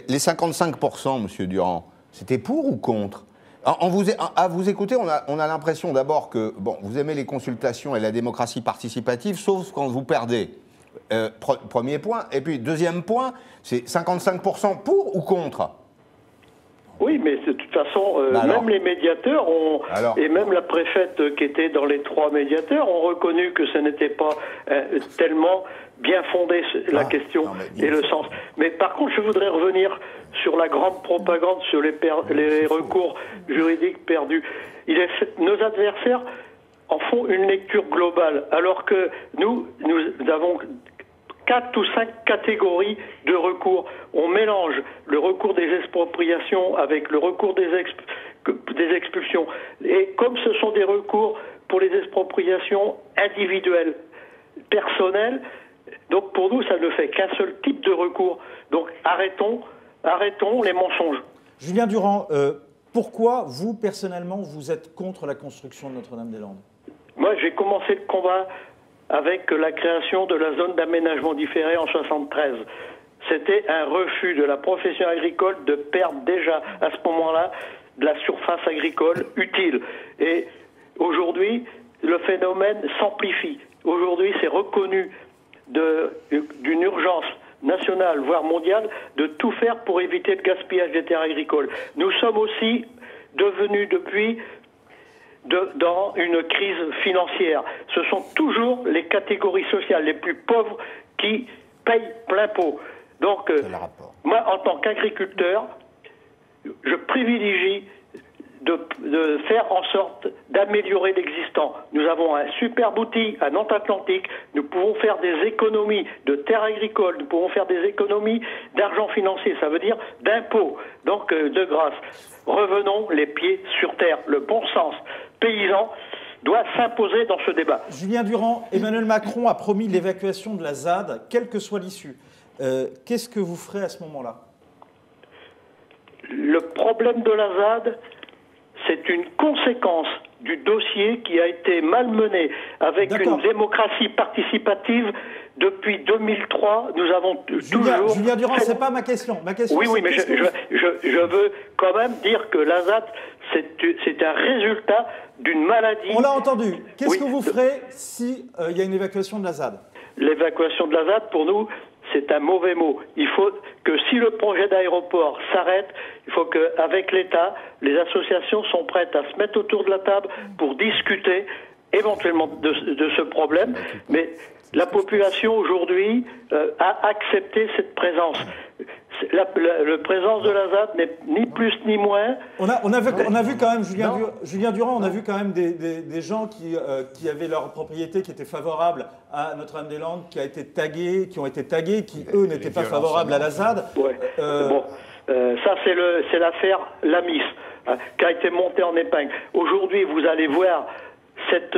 Les 55%, Monsieur Durand, c'était pour ou contre? À vous écouter, on a l'impression d'abord que vous aimez les consultations et la démocratie participative, sauf quand vous perdez. Premier point. Et puis, deuxième point, c'est 55% pour ou contre? Oui, mais de toute façon, même les médiateurs et même la préfète qui était dans les 3 médiateurs ont reconnu que ce n'était pas tellement bien fondé la question et le sens. Mais par contre, je voudrais revenir sur la grande propagande sur les recours juridiques perdus. Nos adversaires en font une lecture globale, alors que nous avons 4 ou 5 catégories de recours. On mélange le recours des expropriations avec le recours des expulsions. Et comme ce sont des recours pour les expropriations individuelles, personnelles, donc pour nous, ça ne fait qu'un seul type de recours. Donc arrêtons les mensonges. Julien Durand, pourquoi vous, personnellement, vous êtes contre la construction de Notre-Dame-des-Landes? Moi, j'ai commencé le combat avec la création de la zone d'aménagement différé en 1973. C'était un refus de la profession agricole de perdre déjà à ce moment-là de la surface agricole utile. Et aujourd'hui, le phénomène s'amplifie. Aujourd'hui, c'est reconnu d'une urgence nationale, voire mondiale, de tout faire pour éviter le gaspillage des terres agricoles. Nous sommes aussi devenus depuis dans une crise financière. Ce sont toujours les catégories sociales les plus pauvres qui payent plein pot. Donc, moi, en tant qu'agriculteur, je privilégie de faire en sorte d'améliorer l'existant. Nous avons un superbe outil à Nantes-Atlantique, nous pouvons faire des économies de terres agricoles, nous pouvons faire des économies d'argent financier, ça veut dire d'impôts. Donc, de grâce, revenons les pieds sur terre. Le bon sens paysan doit s'imposer dans ce débat. Julien Durand, Emmanuel Macron a promis l'évacuation de la ZAD, quelle que soit l'issue. Qu'est-ce que vous ferez à ce moment-là? Le problème de la ZAD, c'est une conséquence du dossier qui a été malmené avec une démocratie participative depuis 2003. Nous avons toujours... Julien Durand, c'est pas ma question. Ma question, oui, mais je veux quand même dire que la ZAD, c'est un résultat d'une maladie. On l'a entendu. Qu'est-ce que vous ferez si il y a une évacuation de la ZAD? L'évacuation de la ZAD, pour nous, c'est un mauvais mot. Il faut que si le projet d'aéroport s'arrête, il faut qu'avec l'État, les associations sont prêtes à se mettre autour de la table pour discuter éventuellement de ce problème. Mais la population aujourd'hui a accepté cette présence. La présence de la ZAD n'est ni plus ni moins. On a vu quand même, Julien Durand, on a vu quand même des gens qui avaient leur propriété qui était favorable à Notre-Dame-des-Landes, qui ont été tagués, qui eux n'étaient pas favorables à la ZAD. Ouais. Ça c'est l'affaire Lamis, qui a été montée en épingle. Aujourd'hui, vous allez voir cette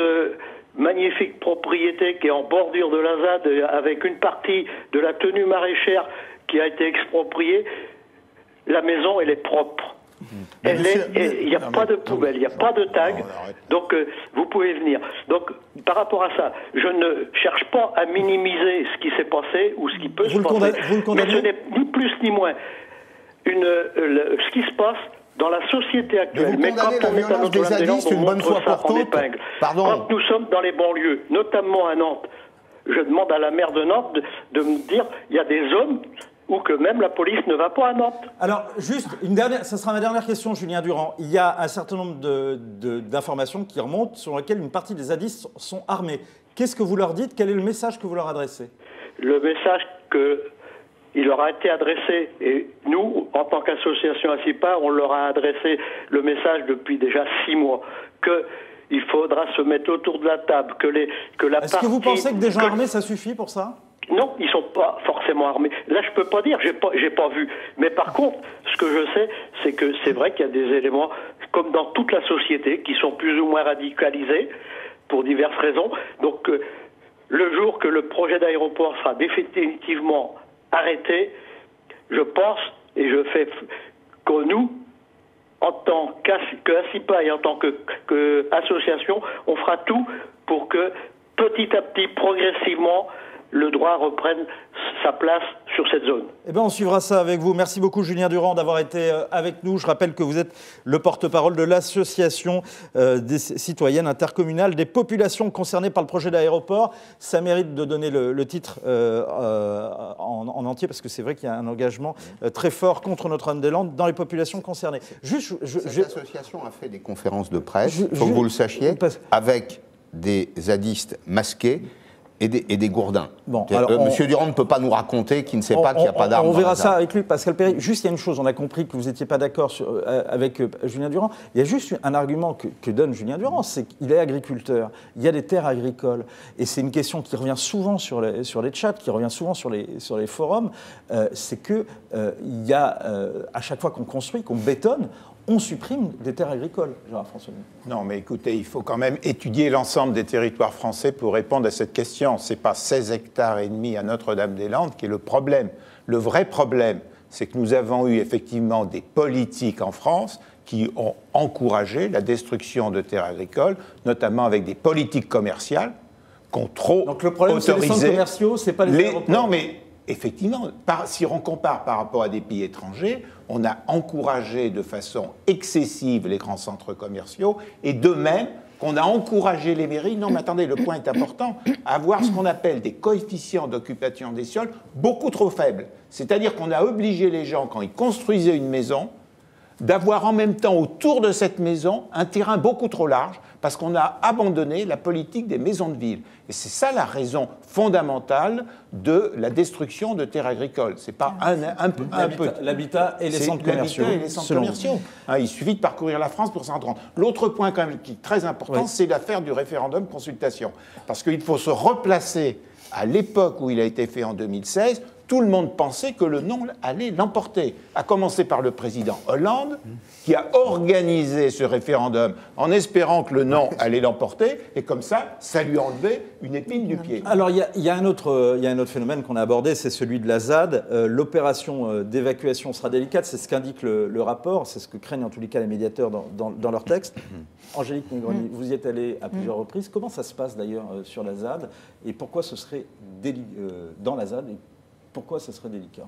magnifique propriété qui est en bordure de la ZAD avec une partie de la tenue maraîchère qui a été expropriée. La maison, elle est propre. Il n'y a pas de poubelle, il n'y a pas de tag, donc vous pouvez venir. Donc par rapport à ça, je ne cherche pas à minimiser ce qui s'est passé ou ce qui peut se passer, mais ce n'est ni plus ni moins ce qui se passe dans la société actuelle. Mais quand on est à Notre-Dame-des-Landes, on montre ça en épingle. Quand nous sommes dans les banlieues, notamment à Nantes, je demande à la maire de Nantes de me dire, il y a des zones où que même la police ne va pas à Nantes. Alors, juste ça sera ma dernière question, Julien Durand. Il y a un certain nombre d'informations qui remontent sur lesquelles une partie des zadistes sont armés. Qu'est-ce que vous leur dites? Quel est le message que vous leur adressez? Le message il leur a été adressé, et nous, en tant qu'association ASIPA, on leur a adressé le message depuis déjà 6 mois, qu'il faudra se mettre autour de la table, Est-ce que vous pensez que des gens armés, ça suffit pour ça? Non, ils ne sont pas forcément armés. Là, je ne peux pas dire, j'ai pas vu. Mais par contre, ce que je sais, c'est que c'est vrai qu'il y a des éléments, comme dans toute la société, qui sont plus ou moins radicalisés, pour diverses raisons. Donc, le jour que le projet d'aéroport sera définitivement arrêté, je pense, et je fais que nous, en tant qu'ASIPA et en tant qu'association, on fera tout pour que, petit à petit, progressivement, le droit reprenne sa place sur cette zone. Eh bien, on suivra ça avec vous. Merci beaucoup, Julien Durand, d'avoir été avec nous. Je rappelle que vous êtes le porte-parole de l'association des citoyennes intercommunales des populations concernées par le projet d'aéroport. Ça mérite de donner le titre en entier, parce que c'est vrai qu'il y a un engagement très fort contre Notre-Dame-des-Landes dans les populations concernées. Cette association a fait des conférences de presse, il faut que vous le sachiez, avec des zadistes masqués et des gourdins. Bon, Monsieur Durand ne peut pas nous raconter qu'il ne sait pas qu'il n'y a pas d'armes. On verra ça avec lui, Pascal Perry. Juste, il y a une chose, on a compris que vous n'étiez pas d'accord avec Julien Durand. Il y a juste un argument que donne Julien Durand, c'est qu'il est agriculteur. Il y a des terres agricoles. Et c'est une question qui revient souvent sur les chats, qui revient souvent sur les forums. C'est qu'il y a, à chaque fois qu'on construit, qu'on bétonne, on supprime des terres agricoles, Gérard-François. Non, mais écoutez, il faut quand même étudier l'ensemble des territoires français pour répondre à cette question. Ce n'est pas 16 hectares et demi à Notre-Dame-des-Landes qui est le problème. Le vrai problème, c'est que nous avons eu effectivement des politiques en France qui ont encouragé la destruction de terres agricoles, notamment avec des politiques commerciales qui ont trop autorisé. Donc le problème, c'est les centres commerciaux, c'est pas les aéroports. Non, mais effectivement, si on compare par rapport à des pays étrangers, on a encouragé de façon excessive les grands centres commerciaux, et de même qu'on a encouragé les mairies, non mais attendez, le point est important, à avoir ce qu'on appelle des coefficients d'occupation des sols beaucoup trop faibles. C'est-à-dire qu'on a obligé les gens, quand ils construisaient une maison, d'avoir en même temps autour de cette maison un terrain beaucoup trop large, parce qu'on a abandonné la politique des maisons de ville. Et c'est ça la raison fondamentale de la destruction de terres agricoles. C'est pas un peu... L'habitat et les centres commerciaux. L'habitat et les centres commerciaux. Il suffit de parcourir la France pour s'en rendre. L'autre point quand même qui est très important, c'est l'affaire du référendum consultation. Parce qu'il faut se replacer à l'époque où il a été fait en 2016. Tout le monde pensait que le non allait l'emporter, à commencer par le président Hollande, qui a organisé ce référendum en espérant que le non allait l'emporter, et comme ça lui a enlevé une épine du pied. Alors, il y a un autre phénomène qu'on a abordé, c'est celui de la ZAD. L'opération d'évacuation sera délicate, c'est ce qu'indique le rapport, c'est ce que craignent en tous les cas les médiateurs dans leur texte. Angélique Negroni, vous y êtes allée à plusieurs reprises. Comment ça se passe d'ailleurs sur la ZAD, et pourquoi ce serait dans la ZAD, pourquoi ce serait délicat?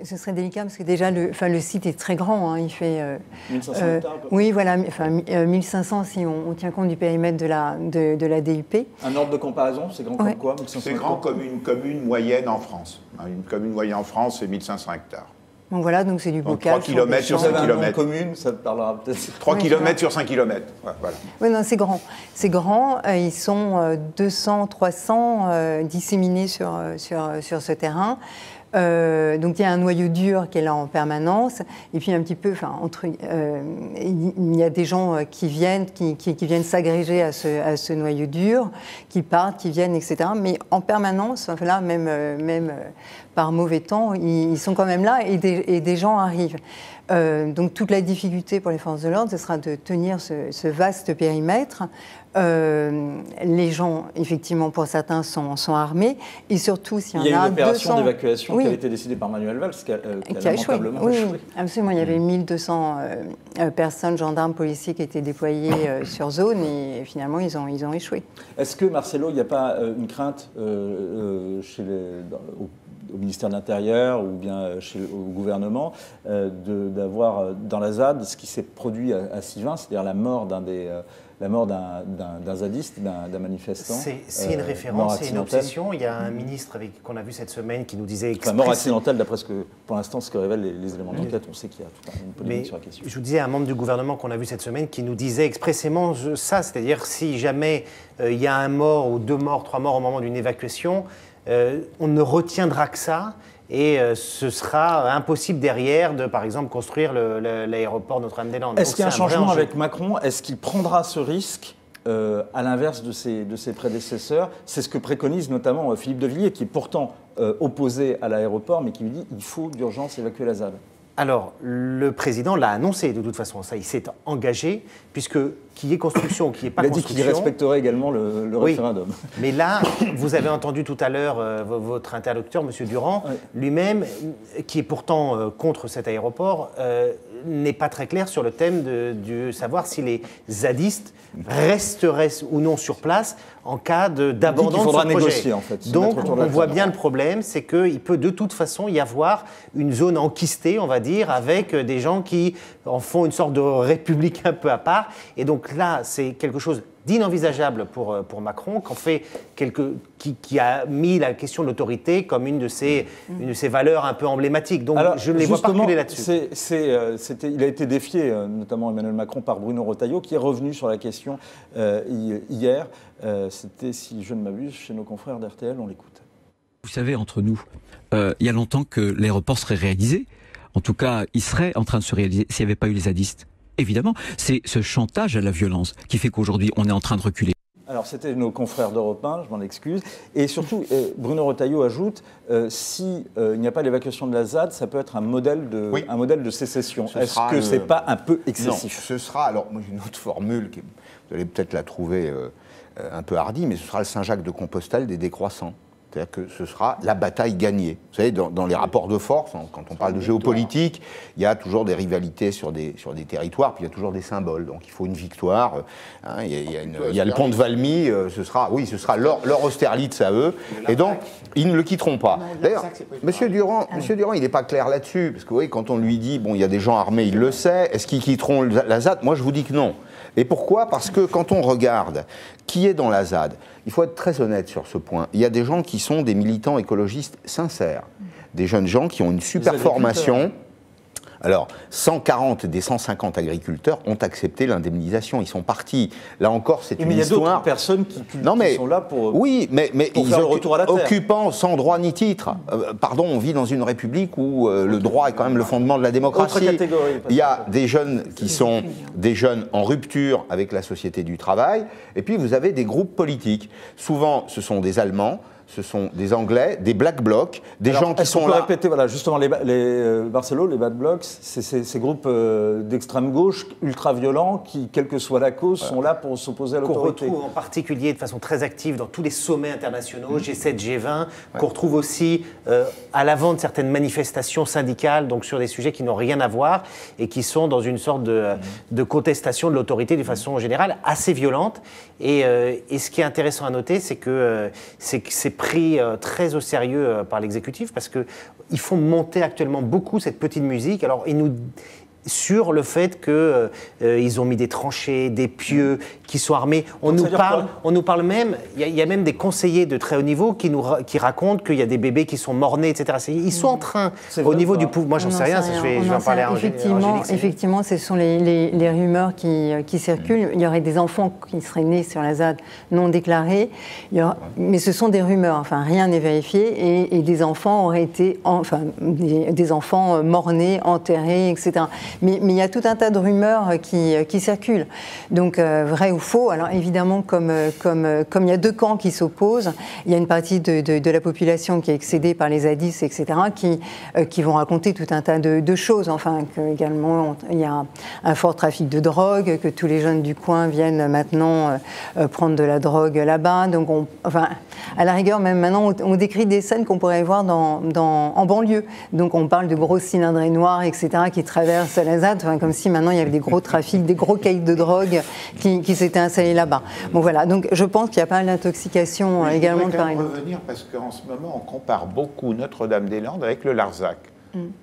Ce serait délicat parce que déjà, le site est très grand. Hein, il fait 1500 hectares. Oui, voilà, 1500 si on tient compte du périmètre de la DUP. Un ordre de comparaison, c'est grand comme quoi? C'est grand comme une commune moyenne en France. Une commune moyenne en France, c'est 1500 hectares. Donc voilà, donc c'est du bocage. 3 km sur 5 km. commune, ça te parlera peut-être. 3 km sur 5 km. Ouais, voilà. Oui, non, c'est grand. C'est grand. Ils sont 200, 300 disséminés sur ce terrain. Donc il y a un noyau dur qui est là en permanence, et puis un petit peu, il y a des gens qui viennent s'agréger à ce noyau dur, qui partent, qui viennent, etc. Mais en permanence, là, même par mauvais temps, ils sont quand même là, et des gens arrivent. Donc toute la difficulté pour les forces de l'ordre, ce sera de tenir ce vaste périmètre. Les gens, effectivement, pour certains, sont armés, et surtout s'il y en a 200... Il y a une opération d'évacuation qui a été décidée par Manuel Valls, qui a lamentablement échoué. Oui, absolument. Il y avait 1200 personnes, gendarmes, policiers qui étaient déployés sur zone, et finalement, ils ont échoué. Est-ce que, Marcelo, il n'y a pas une crainte au ministère de l'Intérieur ou bien au gouvernement d'avoir dans la ZAD ce qui s'est produit à Sivins, c'est-à-dire la mort d'un zadiste, d'un manifestant? C'est une référence, c'est une obsession. Il y a un ministre qu'on a vu cette semaine qui nous disait... mort accidentelle, d'après pour l'instant, ce que révèlent les éléments d'enquête. On sait qu'il y a une polémique sur la question. Je vous disais, un membre du gouvernement qu'on a vu cette semaine qui nous disait expressément ça, c'est-à-dire si jamais il y a un mort ou 2 morts, 3 morts au moment d'une évacuation, on ne retiendra que ça, et ce sera impossible derrière de, par exemple, construire l'aéroport Notre-Dame-des-Landes. Est-ce qu'il y a un changement avec Macron? Est-ce qu'il prendra ce risque à l'inverse de ses prédécesseurs? C'est ce que préconise notamment Philippe de Villiers, qui est pourtant opposé à l'aéroport, mais qui lui dit qu'il faut d'urgence évacuer la ZAD. Alors, le président l'a annoncé de toute façon, ça, il s'est engagé, puisque qu'il y ait construction ou qu'il n'y ait pas construction... Il a dit qu'il respecterait également le référendum. Mais là, vous avez entendu tout à l'heure votre interlocuteur, M. Durand, lui-même, qui est pourtant contre cet aéroport, n'est pas très clair sur le thème de savoir si les zadistes resteraient ou non sur place en cas d'abandon de ce projet. Négocier, en fait. Donc, on voit bien le problème, c'est qu'il peut de toute façon y avoir une zone enquistée, on va dire, avec des gens qui en font une sorte de république un peu à part. Et donc là, c'est quelque chose d'inenvisageable pour Macron, qui a mis la question de l'autorité comme une de ses valeurs un peu emblématiques. Donc alors, je ne les vois pas reculer là-dessus. Il a été défié, notamment Emmanuel Macron, par Bruno Retailleau, qui est revenu sur la question hier. C'était, si je ne m'abuse, chez nos confrères d'RTL, on l'écoute. Vous savez, entre nous, il y a longtemps que l'aéroport serait réalisé. En tout cas, il serait en train de se réaliser s'il n'y avait pas eu les zadistes. Évidemment, c'est ce chantage à la violence qui fait qu'aujourd'hui, on est en train de reculer. Alors, c'était nos confrères d'Europe 1, je m'en excuse. Et surtout, Bruno Retailleau ajoute, s'il n'y a pas l'évacuation de la ZAD, ça peut être un modèle de sécession. Est-ce que ce n'est pas un peu excessif? Non, ce sera, alors moi j'ai une autre formule, vous allez peut-être la trouver un peu hardie, mais ce sera le Saint-Jacques de Compostelle des décroissants. C'est-à-dire que ce sera la bataille gagnée. Vous savez, dans les rapports de force, quand on parle de géopolitique, il y a toujours des rivalités sur des territoires, puis il y a toujours des symboles. Donc il faut une victoire. Il y a le pont de Valmy, ce sera leur Austerlitz à eux. Et donc, ils ne le quitteront pas. D'ailleurs, Monsieur Durand, il n'est pas clair là-dessus. Parce que vous voyez, quand on lui dit, bon, il y a des gens armés, il le sait. Est-ce qu'ils quitteront la ZAD? Moi, je vous dis que non. Et pourquoi? Parce que quand on regarde qui est dans la ZAD, il faut être très honnête sur ce point. Il y a des gens qui sont des militants écologistes sincères, des jeunes gens qui ont une super formation. Alors, 140 des 150 agriculteurs ont accepté l'indemnisation. Ils sont partis. Là encore, c'est une histoire. Mais il y a d'autres personnes qui sont là pour, pour faire le retour à la terre. Occupants sans droit ni titre. Pardon, on vit dans une république où le droit est quand même le fondement de la démocratie. Autre catégorie. Il y a des jeunes qui sont des jeunes en rupture avec la société du travail. Et puis, vous avez des groupes politiques. Souvent, ce sont des Allemands. Ce sont des Anglais, des Black Blocs, des gens qui sont là... Est-ce qu'on peut répéter, voilà, justement, Barcelo, les Bad Blocs, c'est ces groupes d'extrême gauche, ultra-violents, qui, quelle que soit la cause, sont là pour s'opposer à l'autorité. Qu'on retrouve en particulier de façon très active dans tous les sommets internationaux, G7, G20, qu'on retrouve aussi à l'avant de certaines manifestations syndicales, donc sur des sujets qui n'ont rien à voir, et qui sont dans une sorte de contestation de l'autorité de façon générale, assez violente. Et ce qui est intéressant à noter, c'est que c'est pris très au sérieux par l'exécutif parce qu'ils font monter actuellement beaucoup cette petite musique. Alors, sur le fait qu'ils ont mis des tranchées, des pieux, qui sont armés. On nous parle même, il y a même des conseillers de très haut niveau qui racontent qu'il y a des bébés qui sont morts-nés, etc. Ils sont en train, au niveau du pouvoir, moi j'en sais rien, je vais en parler à Angélique. Effectivement, ce sont les rumeurs qui circulent. Il y aurait des enfants qui seraient nés sur la ZAD non déclarés, mais ce sont des rumeurs, enfin rien n'est vérifié, et des enfants auraient été, des enfants morts-nés, enterrés, etc. Mais il y a tout un tas de rumeurs qui circulent. Donc, vrai ou faux. Alors, évidemment, comme il y a deux camps qui s'opposent, il y a une partie de la population qui est excédée par les zadistes, etc., qui vont raconter tout un tas de choses. Enfin, également, il y a un fort trafic de drogue, que tous les jeunes du coin viennent maintenant prendre de la drogue là-bas. Donc, à la rigueur, même maintenant, on décrit des scènes qu'on pourrait voir en banlieue. Donc, on parle de gros cylindrés noirs, etc., qui traversent la ZAD, comme si maintenant il y avait des gros trafics, des gros caïds de drogue qui s'étaient installés là-bas. Bon voilà, donc je pense qu'il y a pas mal d'intoxication également de part et d'autre. Revenir parce qu'en ce moment on compare beaucoup Notre-Dame-des-Landes avec le Larzac.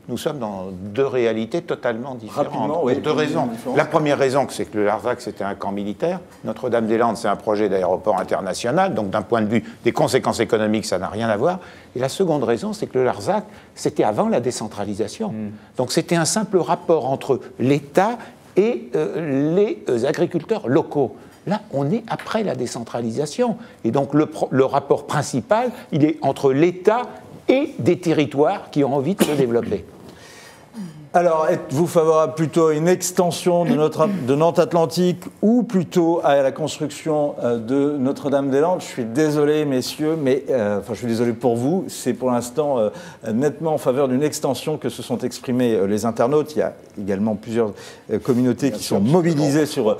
Nous sommes dans deux réalités totalement différentes. Pour deux raisons. La première raison, c'est que le Larzac, c'était un camp militaire. Notre-Dame-des-Landes, c'est un projet d'aéroport international. Donc, d'un point de vue des conséquences économiques, ça n'a rien à voir. Et la seconde raison, c'est que le Larzac, c'était avant la décentralisation. Donc, c'était un simple rapport entre l'État et les agriculteurs locaux. Là, on est après la décentralisation. Et donc, le rapport principal, il est entre l'État et des territoires qui ont envie de se développer. Alors, êtes-vous favorable plutôt à une extension de Nantes Atlantique ou plutôt à la construction de Notre-Dame-des-Landes? Je suis désolé, messieurs, mais je suis désolé pour vous. C'est pour l'instant nettement en faveur d'une extension que se sont exprimés les internautes. Il y a également plusieurs communautés qui sont mobilisées sur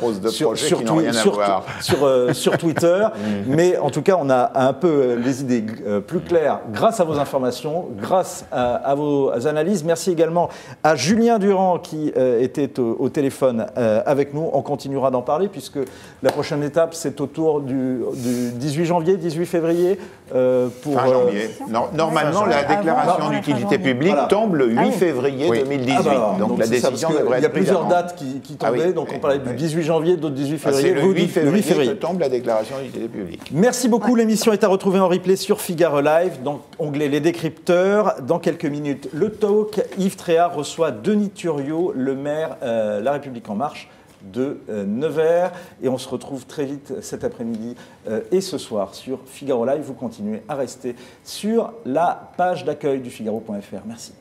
Twitter. Mais en tout cas, on a un peu les idées plus claires grâce à vos informations, grâce à vos analyses. Merci également à Julien Durand qui était au téléphone avec nous. On continuera d'en parler puisque la prochaine étape, c'est autour du 18 janvier, 18 février. Fin janvier. Normalement, la déclaration d'utilité publique tombe le 8 février 2018. Donc la décision devrait être prise. Il y a plusieurs dates qui tombaient, donc on parlait du 18 janvier, d'autres 18 février. C'est le 8 février que tombe la déclaration d'utilité publique. Merci beaucoup. L'émission est à retrouver en replay sur Figaro Live, dans onglet Les Décrypteurs. Dans quelques minutes, le talk. Yves Tréhard reçoit Denis Thuriot, le maire La République En Marche de Nevers. Et on se retrouve très vite cet après-midi et ce soir sur Figaro Live. Vous continuez à rester sur la page d'accueil du Figaro.fr. Merci.